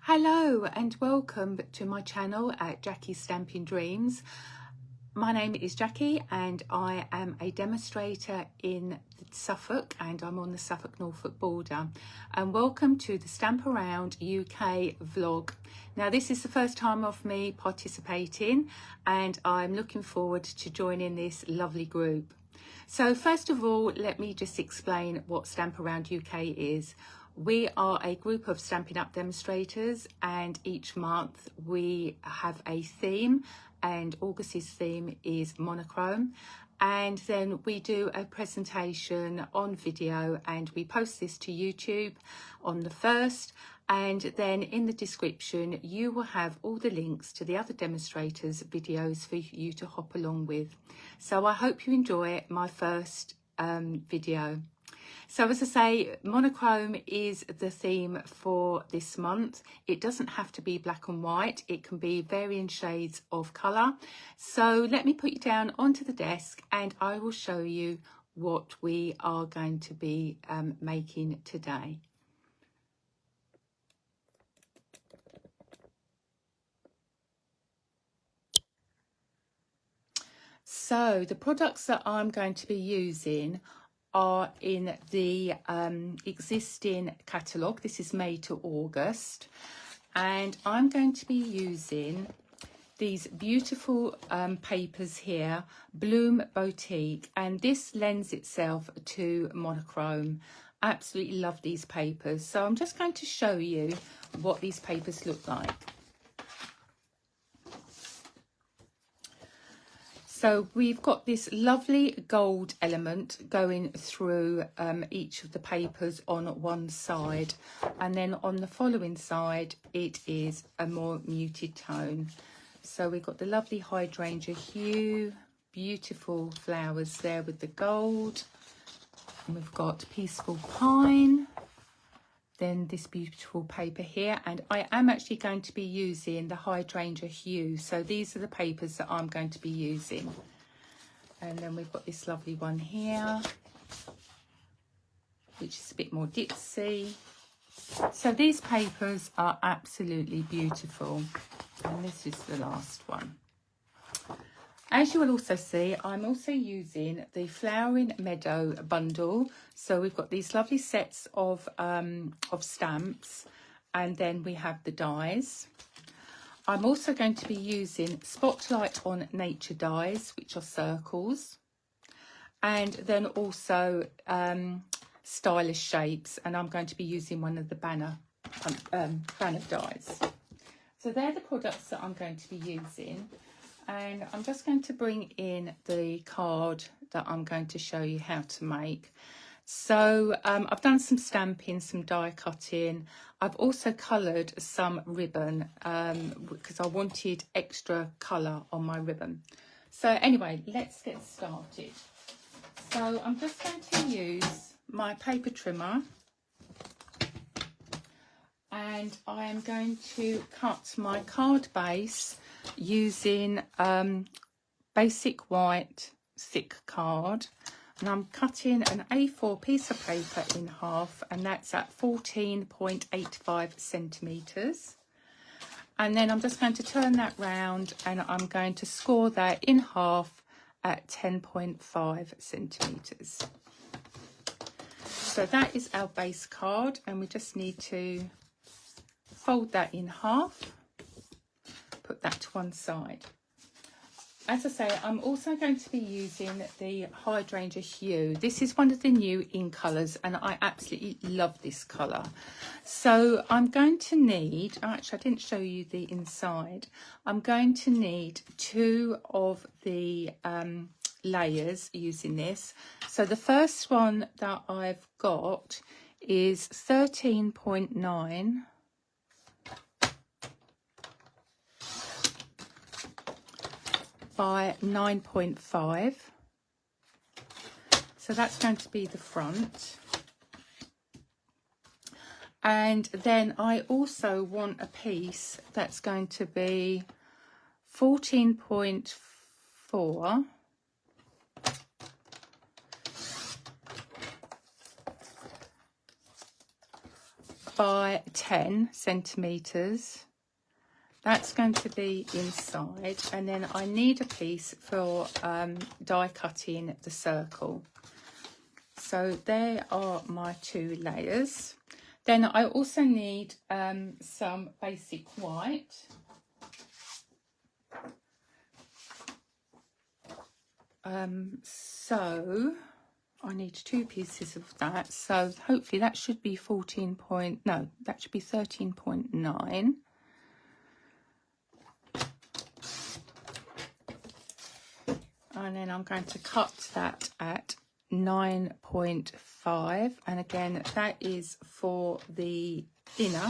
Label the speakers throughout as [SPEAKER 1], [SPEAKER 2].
[SPEAKER 1] Hello and welcome to my channel at Jackie's Stampin' Dreams. My name is Jackie and I am a demonstrator in Suffolk and I'm on the Suffolk-Norfolk border. And welcome to the Stamp Around UK vlog. Now this is the first time of me participating and I'm looking forward to joining this lovely group. So first of all, let me just explain what Stamp Around UK is. We are a group of Stampin' Up demonstrators and each month we have a theme, and August's theme is Monochrome, and then we do a presentation on video and we post this to YouTube on the 1st, and then in the description you will have all the links to the other demonstrators' videos for you to hop along with. So I hope you enjoy my first video. So as I say, Monochrome is the theme for this month. It doesn't have to be black and white. It can be varying shades of colour. So let me put you down onto the desk and I will show you what we are going to be making today. So the products that I'm going to be using are in the existing catalogue. This is May to August, and I'm going to be using these beautiful papers here, Bloom Boutique, and this lends itself to Monochrome. Absolutely love these papers. So I'm just going to show you what these papers look like. So we've got this lovely gold element going through each of the papers on one side, and then on the following side it is a more muted tone. So we've got the lovely hydrangea hue, beautiful flowers there with the gold, and we've got peaceful pine, then this beautiful paper here, and I am actually going to be using the hydrangea hue. So these are the papers that I'm going to be using. And then we've got this lovely one here, which is a bit more ditzy. So these papers are absolutely beautiful. And this is the last one. As you will also see, I'm also using the Flowering Meadow bundle. So we've got these lovely sets of stamps, and then we have the dies. I'm also going to be using Spotlight on Nature dies, which are circles, and then also stylish shapes, and I'm going to be using one of the banner dies. So they're the products that I'm going to be using. And I'm just going to bring in the card that I'm going to show you how to make. So I've done some stamping, some die cutting. I've also coloured some ribbon because I wanted extra colour on my ribbon. So anyway, let's get started. So I'm just going to use my paper trimmer, and I am going to cut my card base using basic white thick card, and I'm cutting an A4 piece of paper in half, and that's at 14.85 centimetres. And then I'm just going to turn that round and I'm going to score that in half at 10.5 centimetres. So that is our base card, and we just need to fold that in half, put that to one side. As I say, I'm also going to be using the hydrangea hue. This is one of the new in colours, and I absolutely love this colour. So I'm going to need, actually I didn't show you the inside, I'm going to need 2 of the layers using this. So the first one that I've got is 13.9 by 9.5. So that's going to be the front. And then I also want a piece that's going to be 14.4 by 10 centimetres. That's going to be inside, and then I need a piece for die cutting the circle. So there are my 2 layers. Then I also need some basic white. So I need 2 pieces of that. So hopefully that should be 13.9. And then I'm going to cut that at 9.5, and again that is for the inner.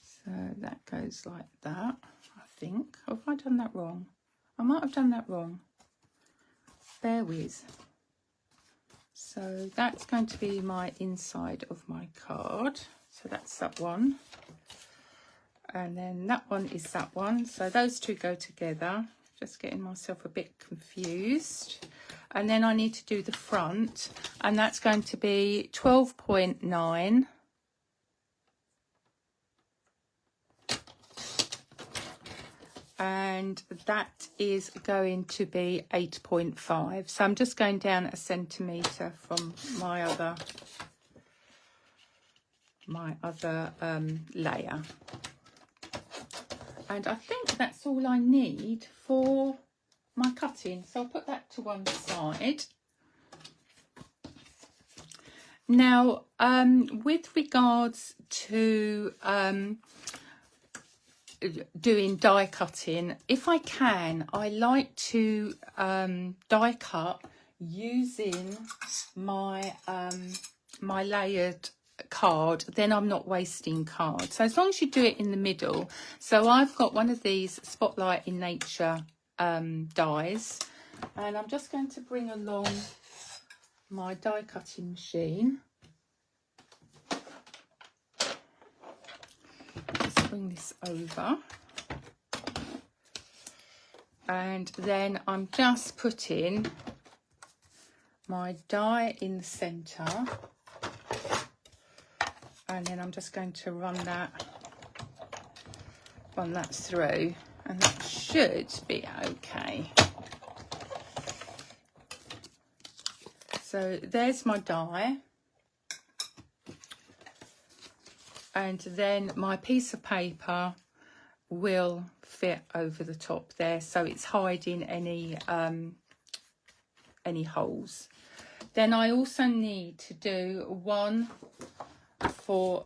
[SPEAKER 1] So that goes like that, I think. Have I done that wrong? I might have done that wrong. Bear with. So that's going to be my inside of my card. So that's that one. And then that one is that one. So those 2 go together. Just getting myself a bit confused. And then I need to do the front. And that's going to be 12.9. And that is going to be 8.5. So I'm just going down a centimetre from my other layer. And I think that's all I need for my cutting. So I'll put that to one side. Now, with regards to doing die cutting, if I can, I like to die cut using my my layered card. Then I'm not wasting card. So as long as you do it in the middle. So I've got one of these Spotlight in Nature dies, and I'm just going to bring along my die cutting machine. Just bring this over, and then I'm just putting my die in the centre. And then I'm just going to run that through, and that should be okay. So there's my die, and then my piece of paper will fit over the top there, so it's hiding any holes. Then I also need to do one for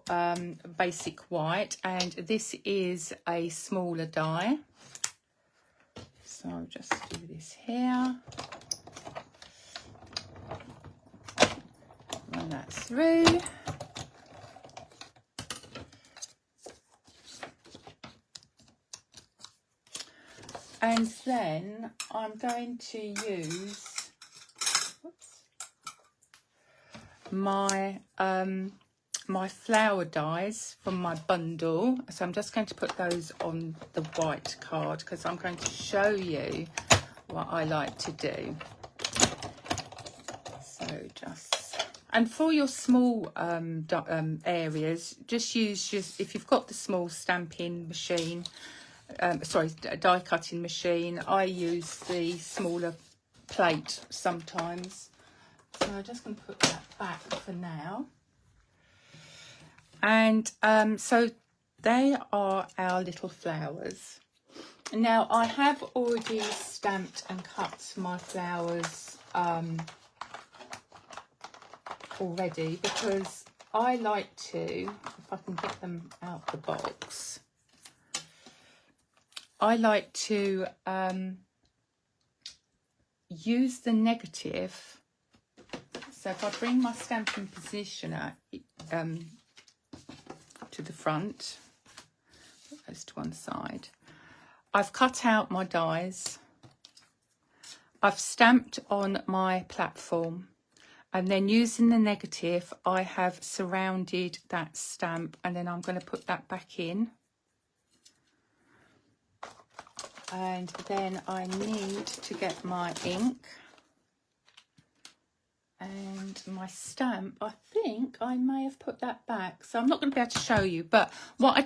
[SPEAKER 1] basic white, and this is a smaller die. So I'll just do this here, run that through, and then I'm going to use my my flower dies from my bundle. So I'm just going to put those on the white card because I'm going to show you what I like to do. So and for your small areas, just use if you've got the small stamping machine, die cutting machine. I use the smaller plate sometimes. So I'm just going to put that back for now. And so they are our little flowers. Now I have already stamped and cut my flowers already, because I like to, if I can get them out the box, I like to use the negative. So if I bring my stamping positioner to the front, put those to one side, I've cut out my dies, I've stamped on my platform, and then using the negative I have surrounded that stamp, and then I'm going to put that back in. And then I need to get my ink. And my stamp, I think I may have put that back, so I'm not going to be able to show you. But what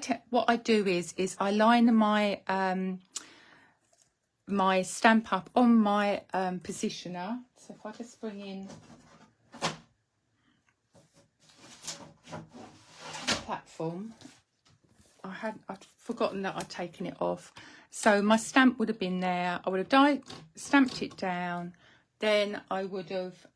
[SPEAKER 1] I do is I line my my Stamp Up on my positioner. So if I just bring in the platform, I'd forgotten that I'd taken it off. So my stamp would have been there. I would have stamped it down. Then I would have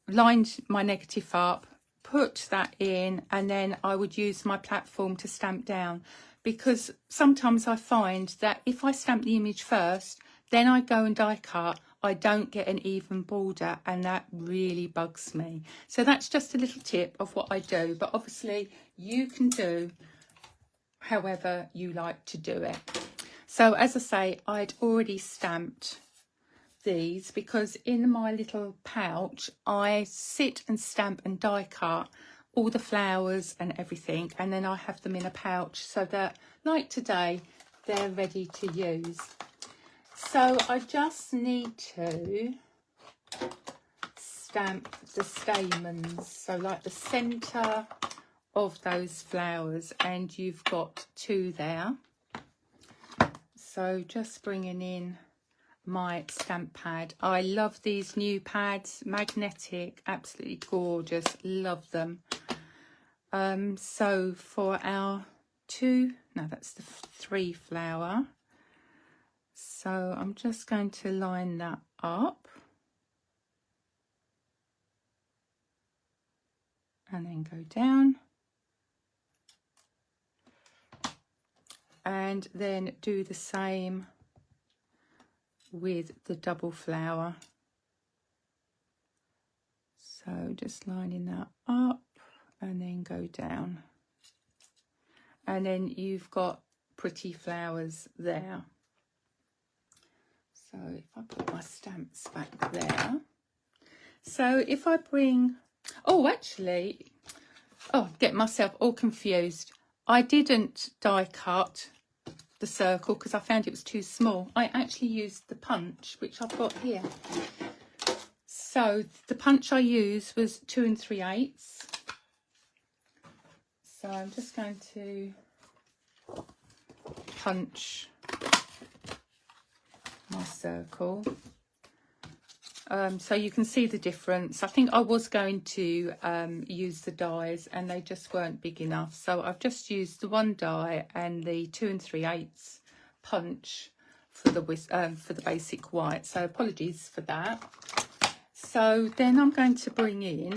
[SPEAKER 1] lined my negative up, put that in, and then I would use my platform to stamp down. Because sometimes I find that if I stamp the image first, then I go and die cut, I don't get an even border, and that really bugs me. So that's just a little tip of what I do, but obviously you can do however you like to do it. So as I say, I'd already stamped these because in my little pouch I sit and stamp and die cut all the flowers and everything, and then I have them in a pouch so that, like today, they're ready to use. So I just need to stamp the stamens, so like the centre of those flowers, and you've got 2 there. So just bringing in my stamp pad. I love these new pads, magnetic, absolutely gorgeous, love them. So for our 2, no, that's the 3 flower. So I'm just going to line that up and then go down and then do the same with the double flower. So just lining that up and then go down, and then you've got pretty flowers there. So if I put my stamps back there, so if I bring, oh actually, oh, get myself all confused, I didn't die cut the circle because I found it was too small. I actually used the punch, which I've got here. So the punch I used was 2 3/8. So I'm just going to punch my circle. So you can see the difference. I think I was going to use the dies and they just weren't big enough. So I've just used the 1 die and the 2 3/8 punch for the basic white. So apologies for that. So then I'm going to bring in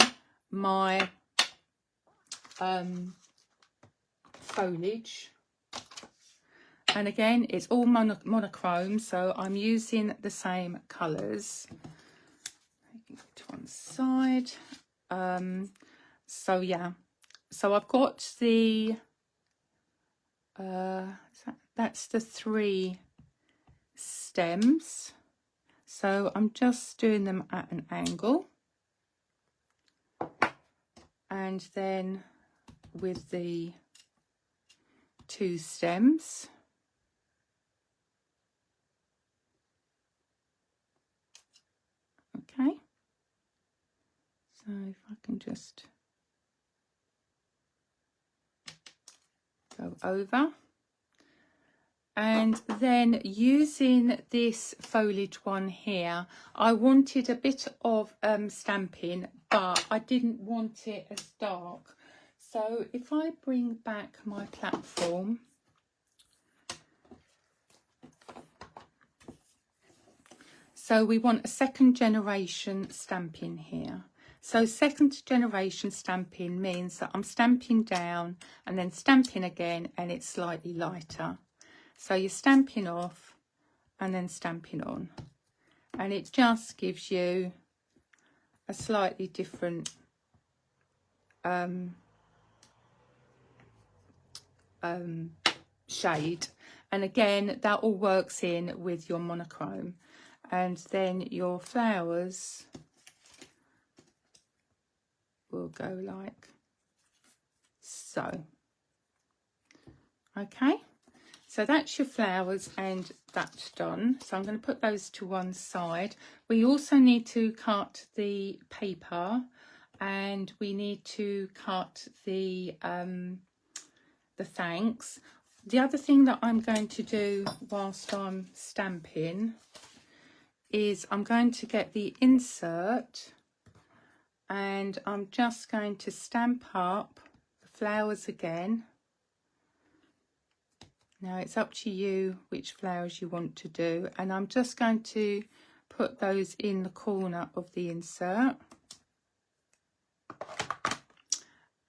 [SPEAKER 1] my foliage, and again it's all monochrome, so I'm using the same colours. To one side. So yeah, so I've got the that's the 3 stems, so I'm just doing them at an angle, and then with the 2 stems, okay. So if I can just go over, and then using this foliage one here, I wanted a bit of stamping, but I didn't want it as dark. So if I bring back my platform, so we want a 2nd generation stamping here. So 2nd generation stamping means that I'm stamping down and then stamping again, and it's slightly lighter. So you're stamping off and then stamping on, and it just gives you a slightly different shade. And again, that all works in with your monochrome. And then your flowers will go like so. Okay, So that's your flowers and that's done. So I'm going to put those to one side. We also need to cut the paper, and we need to cut the thanks. The other thing that I'm going to do whilst I'm stamping is I'm going to get the insert, and I'm just going to stamp up the flowers again. Now it's up to you which flowers you want to do, and I'm just going to put those in the corner of the insert.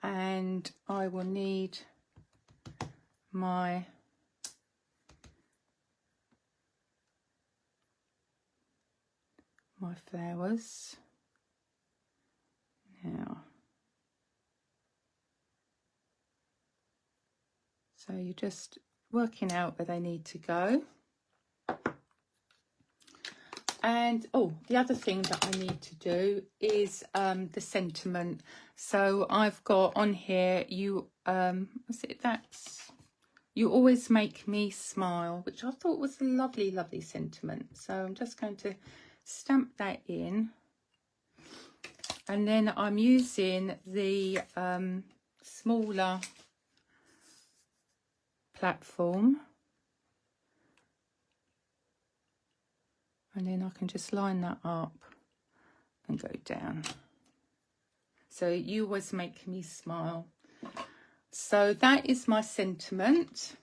[SPEAKER 1] And I will need my flowers now. So you're just working out where they need to go. And oh, the other thing that I need to do is the sentiment. So I've got on here, you that's "You always make me smile," which I thought was a lovely, lovely sentiment. So I'm just going to stamp that in, and then I'm using the smaller platform, and then I can just line that up and go down. So "You always make me smile." So that is my sentiment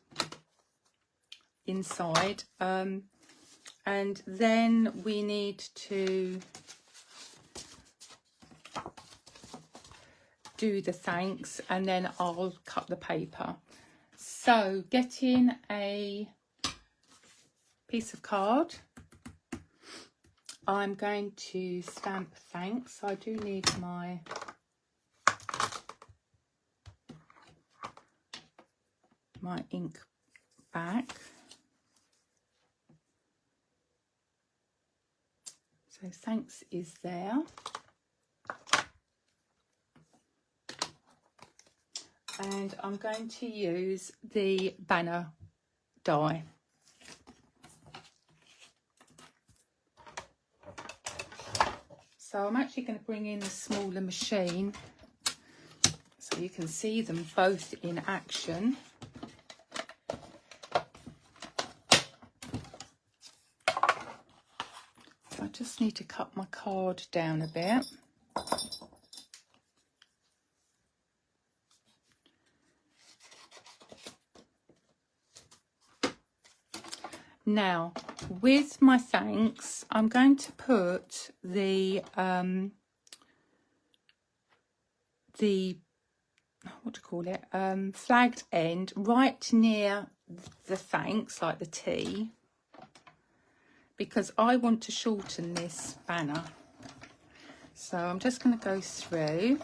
[SPEAKER 1] inside, and then we need to do the thanks, and then I'll cut the paper. So getting a piece of card, I'm going to stamp thanks. I do need my ink back. So thanks is there. And I'm going to use the banner die. So I'm actually going to bring in the smaller machine so you can see them both in action. So I just need to cut my card down a bit. Now, with my thanks, I'm going to put the what do you call it, flagged end right near the thanks, like the T, because I want to shorten this banner. So I'm just going to go through.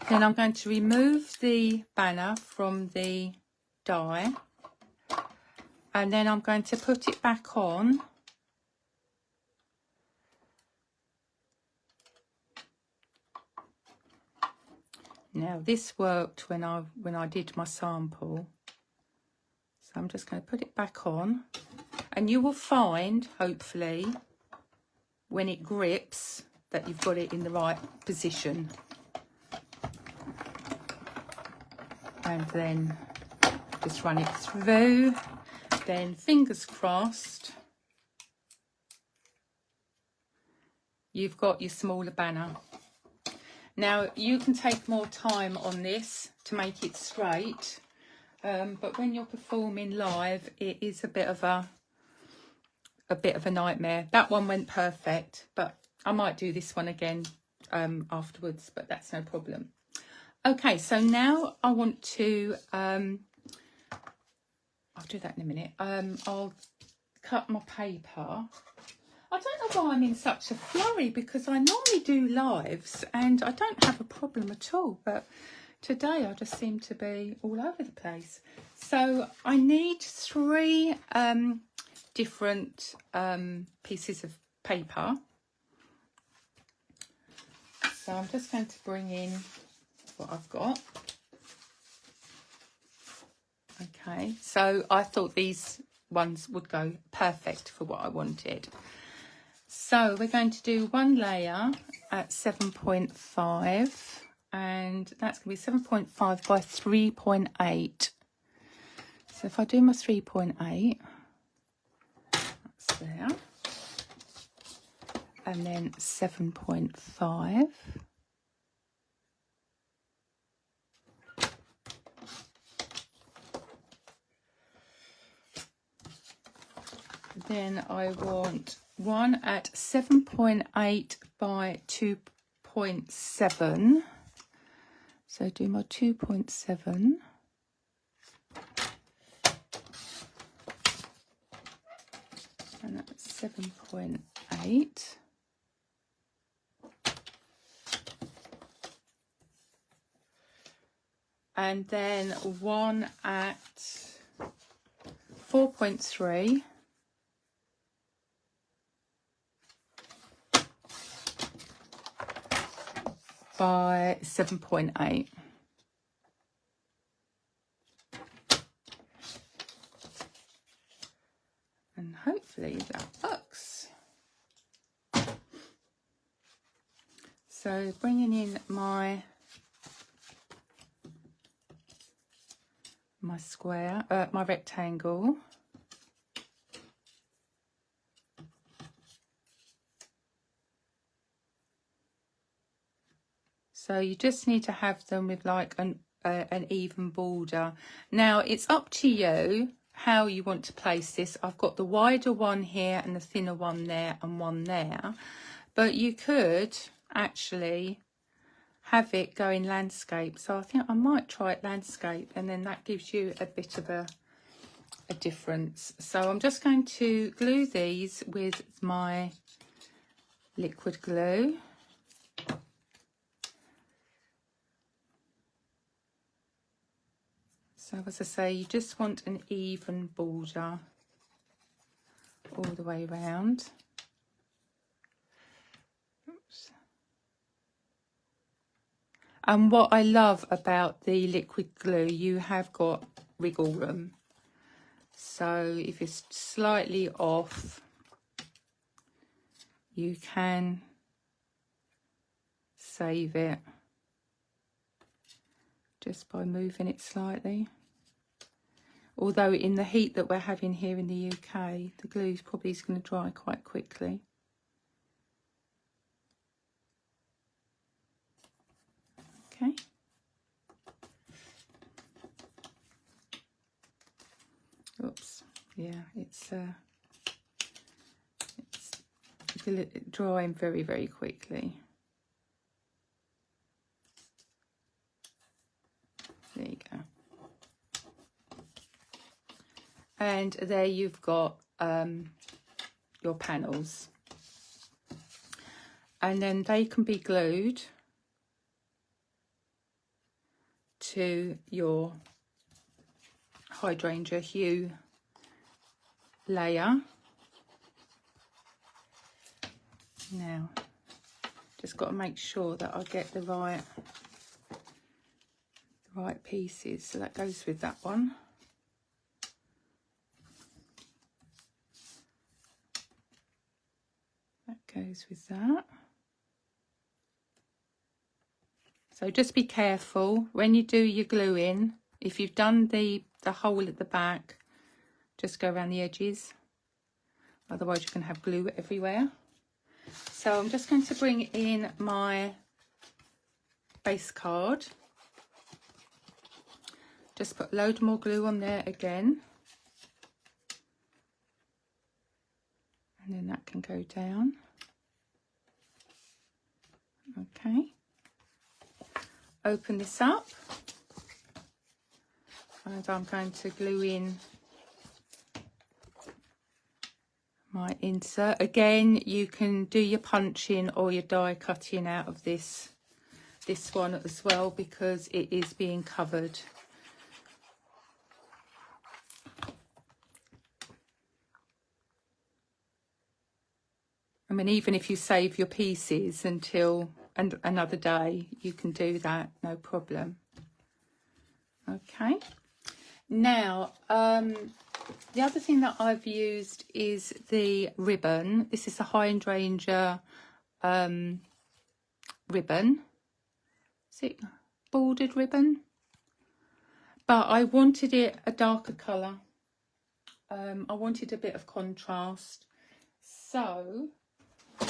[SPEAKER 1] Then I'm going to remove the banner from the die, and then I'm going to put it back on. Now this worked when I did my sample, so I'm just going to put it back on, and you will find, hopefully, when it grips, that you've got it in the right position. And then just run it through, then fingers crossed you've got your smaller banner. Now you can take more time on this to make it straight, but when you're performing live it is a bit of a nightmare. That one went perfect, but I might do this one again afterwards, but that's no problem. Okay, so now I want to, I'll do that in a minute. I'll cut my paper. I don't know why I'm in such a flurry, because I normally do lives and I don't have a problem at all, but today I just seem to be all over the place. So I need 3 different pieces of paper. So I'm just going to bring in what I've got. Okay, so I thought these ones would go perfect for what I wanted. So we're going to do one layer at 7.5, and that's going to be 7.5 by 3.8. So if I do my 3.8, that's there, and then 7.5. Then I want one at 7.8 by 2.7. So do my 2.7. And that's 7.8. And then one at 4.3. By 7.8. And hopefully that works. So bringing in my square, my rectangle. So you just need to have them with like an even border. Now it's up to you how you want to place this. I've got the wider one here and the thinner one there and one there. But you could actually have it go in landscape. So I think I might try it landscape, and then that gives you a bit of a difference. So I'm just going to glue these with my liquid glue. So as I say, you just want an even border all the way around. Oops. And what I love about the liquid glue, you have got wiggle room. So if it's slightly off, you can save it just by moving it slightly. Although in the heat that we're having here in the UK, the glue is probably going to dry quite quickly. Okay. Oops. Yeah, it's drying very, very quickly. There you go. And there you've got your panels. And then they can be glued to your hydrangea hue layer. Now, just got to make sure that I get the right pieces. So that goes with that one. That goes with that. So just be careful when you do your gluing. If you've done the hole at the back, just go around the edges. Otherwise you can have glue everywhere. So I'm just going to bring in my base card. Just put a load more glue on there again. And then that can go down. Okay. Open this up. And I'm going to glue in my insert. Again, you can do your punching or your die cutting out of this one as well, because it is being covered. I mean, even if you save your pieces until another day, you can do that, no problem. Okay, now the other thing that I've used is the ribbon. This is a hydrangea ribbon. Is it bordered ribbon? But I wanted it a darker colour. I wanted a bit of contrast. So I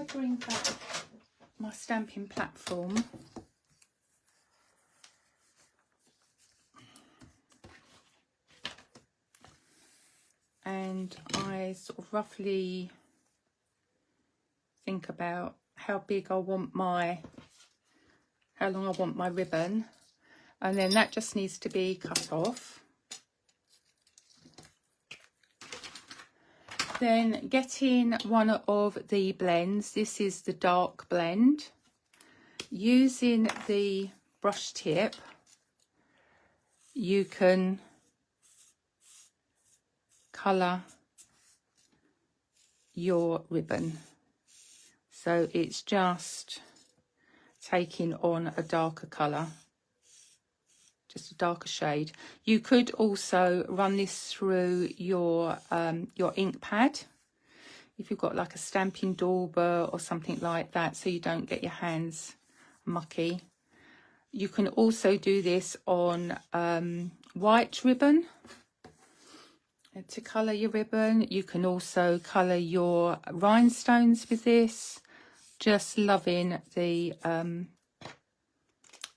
[SPEAKER 1] bring back my stamping platform. And I sort of roughly think about how big I want how long I want my ribbon. And then that just needs to be cut off. Then get in one of the blends. This is the dark blend. Using the brush tip, you can colour your ribbon. So it's just taking on a darker colour, just a darker shade. You could also run this through your ink pad if you've got like a stamping dauber or something like that, so you don't get your hands mucky. You can also do this on white ribbon to colour your ribbon. You can also colour your rhinestones with this. Just loving the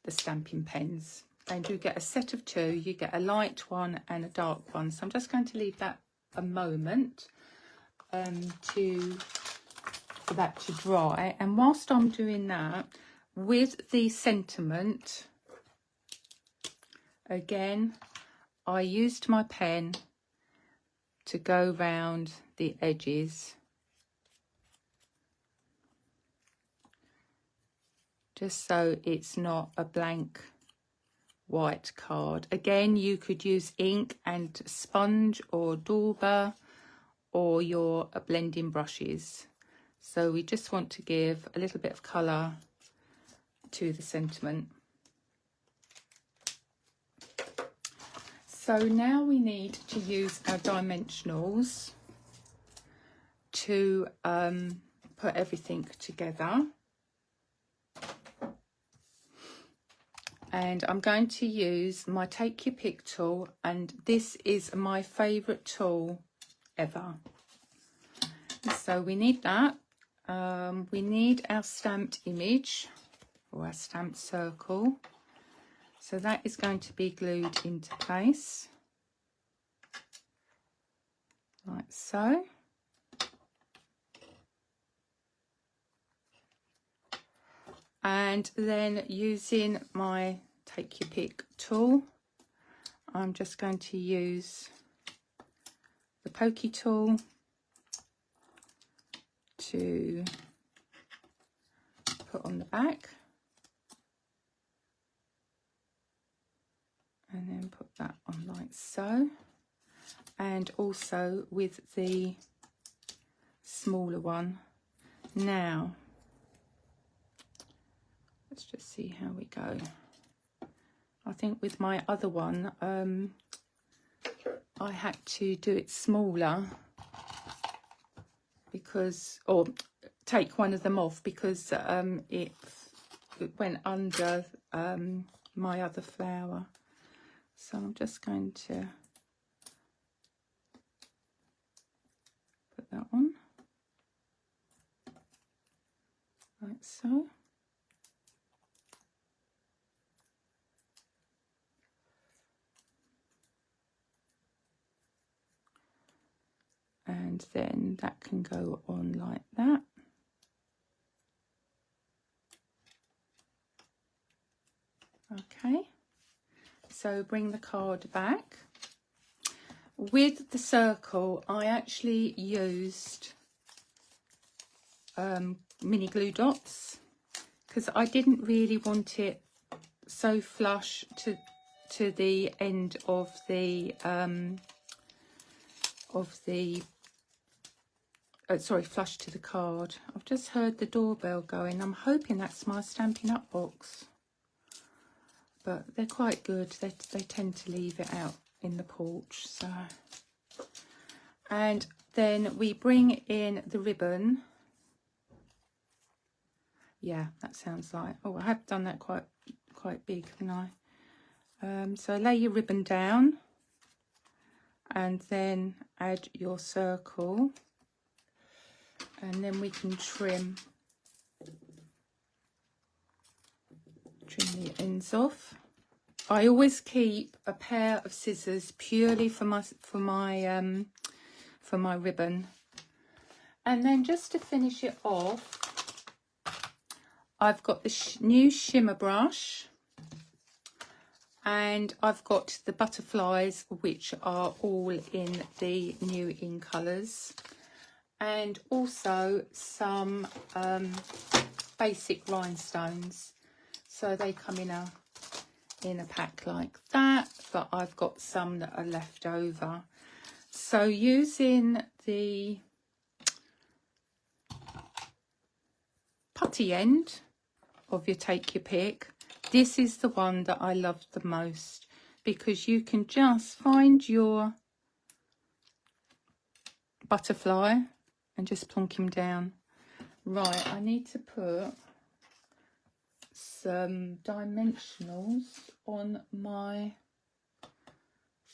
[SPEAKER 1] stamping pens. And you get a set of two. You get a light one and a dark one. So I'm just going to leave that a moment for that to dry. And whilst I'm doing that, with the sentiment, again, I used my pen to go round the edges, just so it's not a blank white card. Again, you could use ink and sponge or dauber or your blending brushes. So we just want to give a little bit of colour to the sentiment. So now we need to use our dimensionals to put everything together. And I'm going to use my Take Your Pick tool, and this is my favourite tool ever. So we need that. We need our stamped image or our stamped circle. So that is going to be glued into place, like so. And then using my Take Your Pick tool, I'm just going to use the pokey tool to put on the back. And then put that on like so. And also with the smaller one. Now, let's just see how we go. I think with my other one, I had to do it smaller because, or take one of them off because it went under my other flower. So I'm just going to put that on like so. And then that can go on like that. Okay. So bring the card back. With the circle, I actually used mini glue dots because I didn't really want it so flush to the end of the sorry, flush to the card. I've just heard the doorbell going. I'm hoping that's my Stampin' Up box. But they're quite good. They tend to leave it out in the porch. So, and then we bring in the ribbon. Yeah, that sounds like. Oh, I have done that quite big, haven't I? So lay your ribbon down, and then add your circle, and then we can trim the ends off. I always keep a pair of scissors purely for my ribbon. And then just to finish it off, I've got the new shimmer brush, and I've got the butterflies, which are all in the new in colours, and also some basic rhinestones. So they come in a pack like that, but I've got some that are left over. So using the putty end of your take your pick, this is the one that I love the most, because you can just find your butterfly and just plonk him down. Right, I need to put some dimensionals on my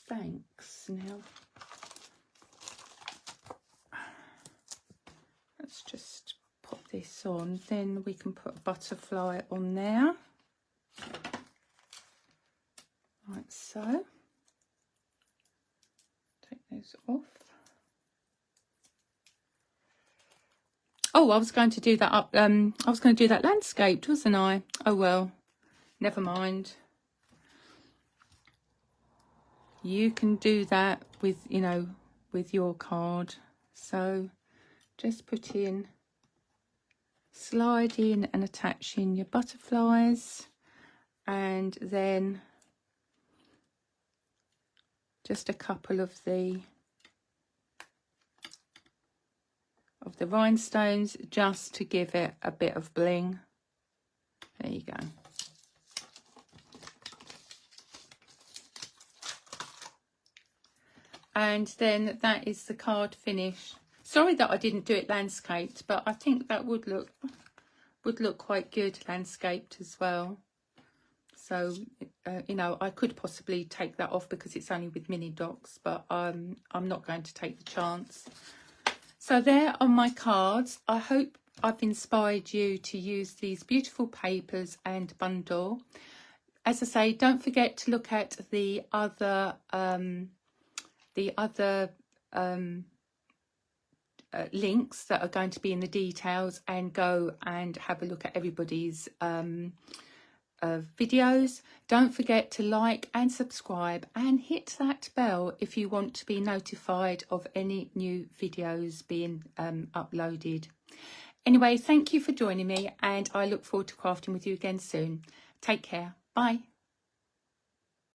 [SPEAKER 1] thanks now. Let's just pop this on, then we can put a butterfly on there, like so. Take those off. Oh, I was going to do that up. I was going to do that landscaped, wasn't I? Oh well, never mind. You can do that with, you know, with your card. So just put in, slide in and attach in your butterflies, and then just a couple of the rhinestones, just to give it a bit of bling. There you go. And then that is the card finished. Sorry that I didn't do it landscaped, but I think that would look quite good landscaped as well. So you know, I could possibly take that off because it's only with mini dots, but I'm not going to take the chance. So there are my cards. I hope I've inspired you to use these beautiful papers and bundle. As I say, don't forget to look at the other links that are going to be in the details, and go and have a look at everybody's videos. Don't forget to like and subscribe and hit that bell if you want to be notified of any new videos being uploaded. Anyway, thank you for joining me, and I look forward to crafting with you again soon. Take care. Bye.